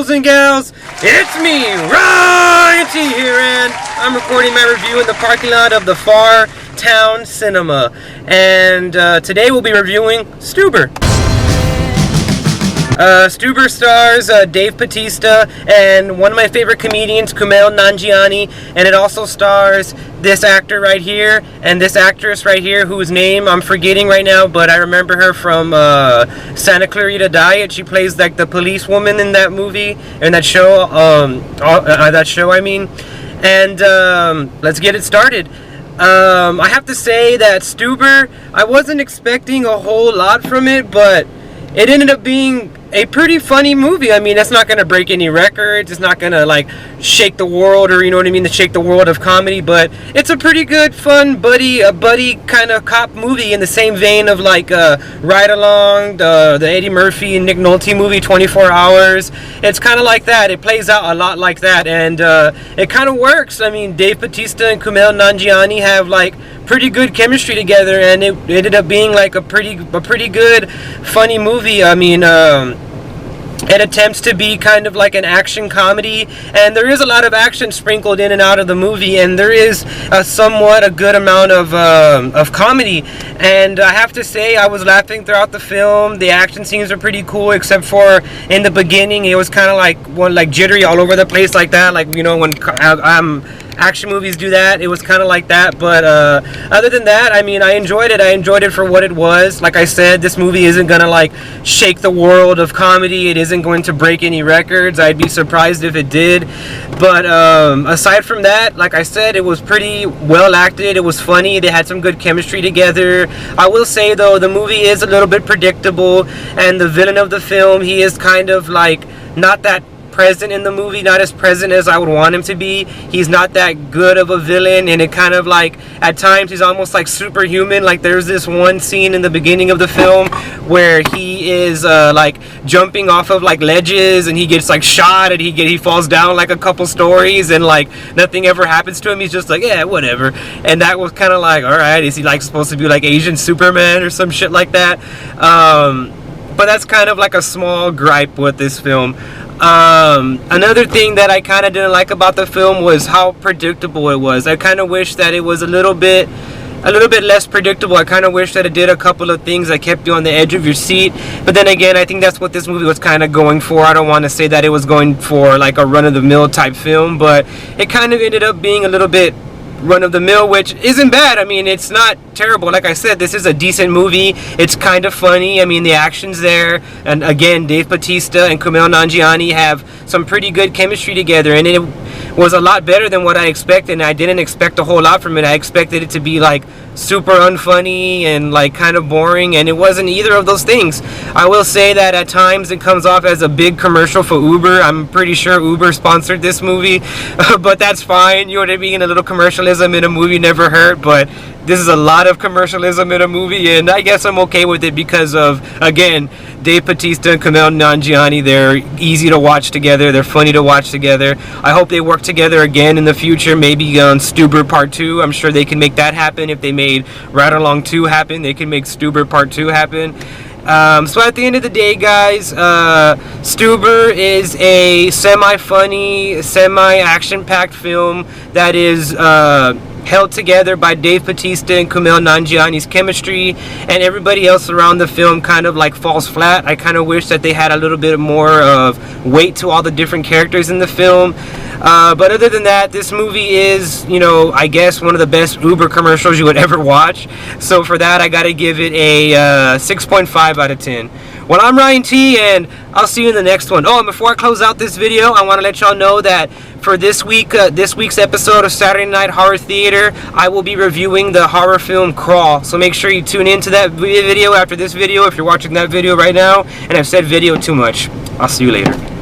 ghouls and gals, it's me, Ryan T here, and I'm recording my review in the parking lot of the Far Town Cinema. And today we'll be reviewing Stuber. Stuber stars Dave Bautista and one of my favorite comedians, Kumail Nanjiani, and it also stars this actor right here and this actress right here whose name I'm forgetting right now, but I remember her from Santa Clarita Diet. She plays like the police woman in that movie, in that show, and let's get it started. I have to say that Stuber, I wasn't expecting a whole lot from it, but it ended up being a pretty funny movie. I mean, that's not going to break any records. It's not going to, like, shake the world, or, you know what I mean, to shake the world of comedy. But it's a pretty good, fun, buddy kind of cop movie in the same vein of, like, Ride Along, the Eddie Murphy and Nick Nolte movie, 24 Hours. It's kind of like that. It plays out a lot like that. And it kind of works. I mean, Dave Bautista and Kumail Nanjiani have, like, pretty good chemistry together, and it ended up being like a pretty good funny movie. I mean, it attempts to be kind of like an action comedy, and there is a lot of action sprinkled in and out of the movie, and there is somewhat a good amount of comedy. And I have to say, I was laughing throughout the film. The action scenes are pretty cool, except for in the beginning it was kind of like jittery all over the place, like that, like, you know, when action movies do that. It was kind of like that, but other than that, I mean, I enjoyed it for what it was. Like I said, this movie isn't gonna like shake the world of comedy. It isn't going to break any records. I'd be surprised if it did. But aside from that, like I said, it was pretty well acted. It was funny. They had some good chemistry together. I will say though, the movie is a little bit predictable, and the villain of the film, he is kind of like not that present in the movie, not as present as I would want him to be. He's not that good of a villain, and it kind of like at times he's almost like superhuman. Like there's this one scene in the beginning of the film where he is like jumping off of like ledges, and he gets like shot, and he falls down like a couple stories, and like nothing ever happens to him. He's just like, yeah, whatever. And that was kind of like, all right, is he like supposed to be like Asian Superman or some shit like that? But that's kind of like a small gripe with this film. Another thing that I kind of didn't like about the film was how predictable it was. I kind of wish that it was a little bit less predictable. I kind of wish that it did a couple of things that kept you on the edge of your seat. But then again, I think that's what this movie was kind of going for. I don't want to say that it was going for like a run-of-the-mill type film, but it kind of ended up being a little bit run-of-the-mill, which isn't bad. I mean, it's not terrible. Like I said, this is a decent movie. It's kind of funny. I mean, the action's there, and again, Dave Bautista and Kumail Nanjiani have some pretty good chemistry together, and it was a lot better than what I expected. And I didn't expect a whole lot from it. I expected it to be like super unfunny and like kind of boring, and it wasn't either of those things. I will say that at times it comes off as a big commercial for Uber. I'm pretty sure Uber sponsored this movie, but that's fine. You know what I mean? A little commercialism in a movie never hurt, but this is a lot of commercialism in a movie, and I guess I'm okay with it because of, again, Dave Bautista and Kumail Nanjiani. They're easy to watch together. They're funny to watch together. I hope they work together again in the future, maybe on Stuber Part 2. I'm sure they can make that happen. If they made Ride Along 2 happen, they can make Stuber Part 2 happen. So at the end of the day, guys, Stuber is a semi-funny, semi-action-packed film that is held together by Dave Bautista and Kumail Nanjiani's chemistry, and everybody else around the film kind of like falls flat. I kind of wish that they had a little bit more of weight to all the different characters in the film. But other than that, this movie is, you know, I guess one of the best Uber commercials you would ever watch. So for that, I gotta give it a 6.5 out of 10. Well, I'm Ryan T, and I'll see you in the next one. Oh, and before I close out this video, I want to let y'all know that for this week's episode of Saturday Night Horror Theater, I will be reviewing the horror film Crawl. So make sure you tune into that video after this video if you're watching that video right now. And I've said video too much. I'll see you later.